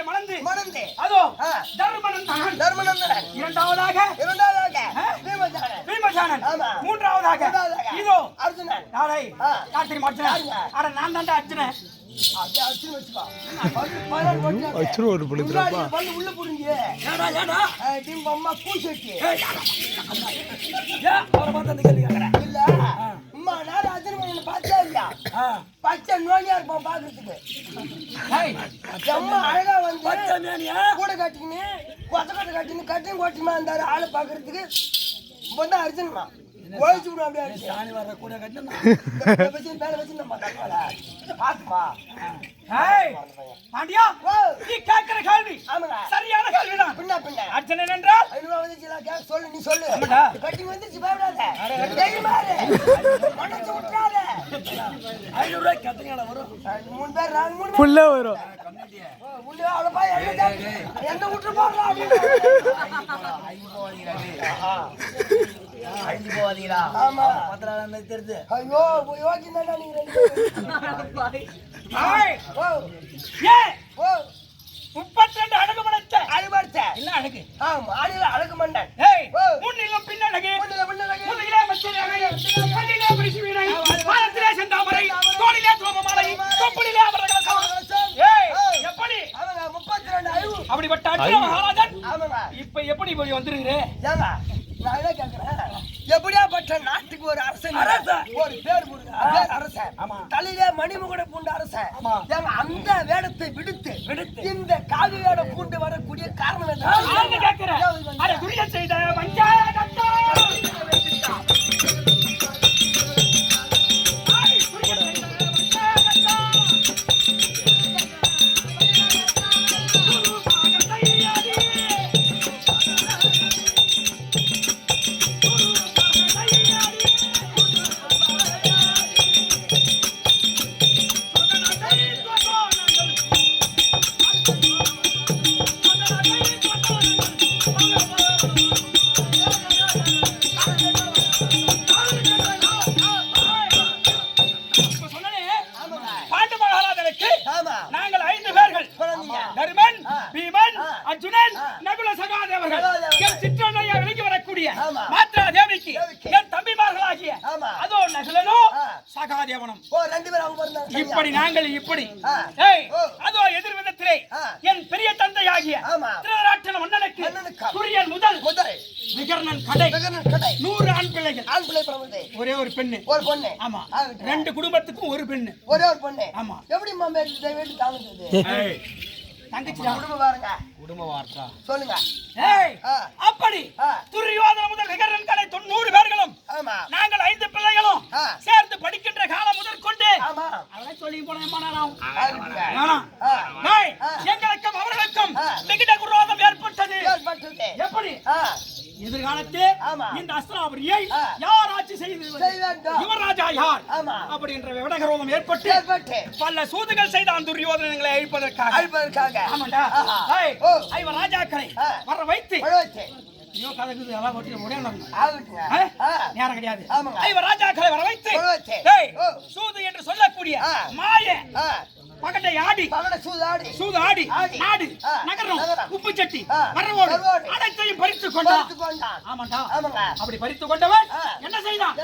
மணந்து அதோ தர்மநந்தன் இரண்டாவதாக பீமசேனன் மூன்றாவதாக இதோ அர்ஜுனன் நாளை காத்திரி அர்ஜுனன் அட நான் தான்டா அர்ஜுனன் உள்ள புரிஞ்சு அம்மா பூசட்டி இல்ல அம்மா நான் அர்ஜுனன் பார்த்தா இல்லையா பச்சை நோனியா இருப்பான் பாக்குறதுக்கு அம்மா அழகா வந்து கூட கட்டின்னு கொத்த கட்டின்னு கட்டின்னு கொட்டிமா இருந்தாரு ஆளை பாக்குறதுக்கு இப்போ அர்ஜுன்மா ஓய்ச்சி விடும் அப்படியே சாணி வர்ற கூட கட்டின மேல வச்சு நம்ம கட்டுவாள பாத்துமா பாண்டியா நீ கேட்கிற கேள்வி சரியான கேள்விதான் பின்ன அர்ஜுனன் என்றால் 500 வந்துச்சுல சொல்லு நீ சொல்லு கட்டி வந்துச்சு பயப்படாத தெரியுமாரு மனசு விட்டுறாத 500 ரூபாய் கட்டுங்கடா வரும் 3 பேர் 3 ஃபுல்லா வரும் உள்ள அவள பாய் எந்த விட்டு போறா ஐந்து போவாதீங்களா ஆமா பத்திரால தெரியுது ஐயோ யோகி தானே நீங்க ஓ 32 அழகு படைத்த இல்ல அழகு ஆமா அழகு மன்னன் முன்னிலும் பின்னழகு முன்னிலே மச்சரே கண்ணிலே பிரிசிவினை வானத்திலே செந்தாமரை தோளிலே தோமமாலை தொப்புளிலே அமரகல எப்படி அவங்க 32 அழகு அப்படிப்பட்ட அர்ஜுன மகாராஜன் இப்ப எப்படி போய் வந்துருங்க ஏங்க நான் என்ன கேக்குறேன் எப்படியாப்பட்ட நாட்டுக்கு ஒரு அரசன் ஒரு பேர் அரசன் தலையிலே மணிமுகட பூண்ட அரசன் அந்த வேடத்தை விடுத்து இந்த காவி வேட பூண்டு வரக்கூடிய காரணம் என்ன கேட்கிறேன் செய்த இப்படி நாங்கள் இப்படி அதோ எதிர் விதத்திலே என் பெரிய தந்தையாகிய திருதராஷ்டிர மன்னனுக்கு சூரியன் முதல் விகர்ணன் கடை 100 ஆண் பிள்ளைகள் ஒரே ஒரு பெண்ணு ஆமா 2 குடும்பத்துக்கும் ஒரு பெண்ணு ஒரே ஒரு பொண்ணு ஆமா எப்படி மாமே வீட்டு தாங்குது தங்கச்சி குடும்ப வார்த்தா சொல்லுங்க அப்படி துரியோதன முதல் விகர்ணன் கடை 90 பேர்களும் நாங்கள் 5 பிள்ளைகளும் சேர்ந்து படிக்கின்ற காலம் முதல் கொண்டு அதெல்லாம் சொல்லி போனோம் எங்களுக்கும் அவர்களுக்கும் மிகுந்த குரோதம் ஏற்பட்டது எப்படி எதிர்காலத்தில் இந்த அஸ்திராபுரியை யார் ஆட்சி செய்து யுவராஜா யார் அப்படின்ற விடகரோதம் ஏற்பட்டு பல சூதுகள் செய்தான் துரியோதனங்களை அழிப்பதற்காக ஆமாண்டா ஐவர் ராஜாக்களை வர வைத்து ஐயோ கதைக்குது எல்லாம் ஒட்டி ஒரே நேரம் கிடையாது ஐவர் ராஜாக்களை வர வைத்து சூது என்று சொல்லக்கூடிய மாய பகடை ஆடி சூது ஆடி நாடு நகரம் உப்பு சட்டி மரவோடு அனைத்தையும் பறித்து கொண்டான் ஆமாண்டா அப்படி பறித்து கொண்டவன் என்ன செய்தான்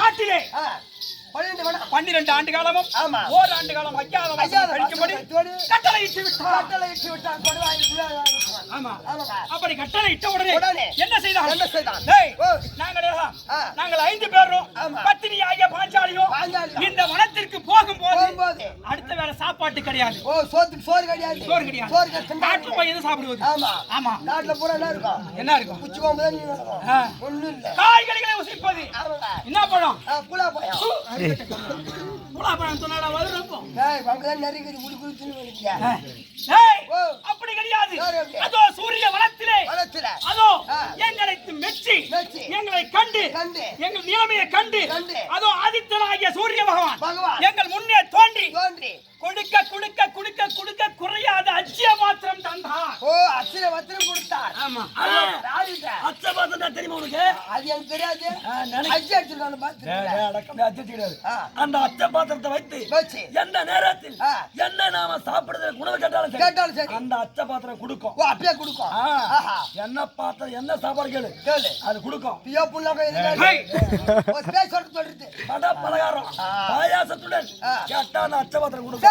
காட்டிலே 12 ஆண்டு காலமும் ஓராண்டு காலம் கட்டளையிட்டு விட்டான் அப்படி கட்டளையிட்ட உடனே என்ன செய்தான் நாங்கள் 5 பேரும் பத்தினி ஆகிய பாஞ்சாலியும் இந்த வனத்திற்கு போகும்போது அடுத்த வேற சாப்பாட்டு கிடையாது சோறு கிடையாது நாட்டுல போய் எது சாப்பிடுவது ஆமா நாட்டுல பூரா என்ன இருக்கும் காய்கறிகளை உசிப்பது என்ன பழம் அப்படி கிடையாது அதோ சூரிய வனத்திலே அதோ எங்களை மெச்சி எங்களை கண்டு எங்கள் நிலைமையை கண்டு அதோ ஆதித்தனாகிய சூரிய பகவான் எங்கள் முன்னே தோன்றி கொடுக்க கொடுக்க கொடுக்க கொடுக்க குறையாத அச்சிய மாத்திரம் தந்தார் அச்சிய மாத்திரம் கொடுத்தார் ஆமா அச்சிய மாத்திரம் தெரியுமா உனக்கு அது எனக்கு தெரியாது அச்சி அடிச்சிருக்காங்க நான் பார்த்து அடக்கம் அச்சு கிடையாது. அந்த அச்ச பாத்திரத்தை வைத்து எந்த நேரத்தில் என்ன நாம சாப்பிடுறது உணவு கேட்டாலும் சரி அந்த அச்ச பாத்திரம் கொடுக்கும். அப்படியே கொடுக்கும். என்ன பாத்திரம் என்ன சாப்பாடு கேளு அது கொடுக்கும். சொல்றது பட பலகாரம் பாயாசத்துடன் கேட்டா அந்த அச்ச பாத்திரம் கொடுக்கும்.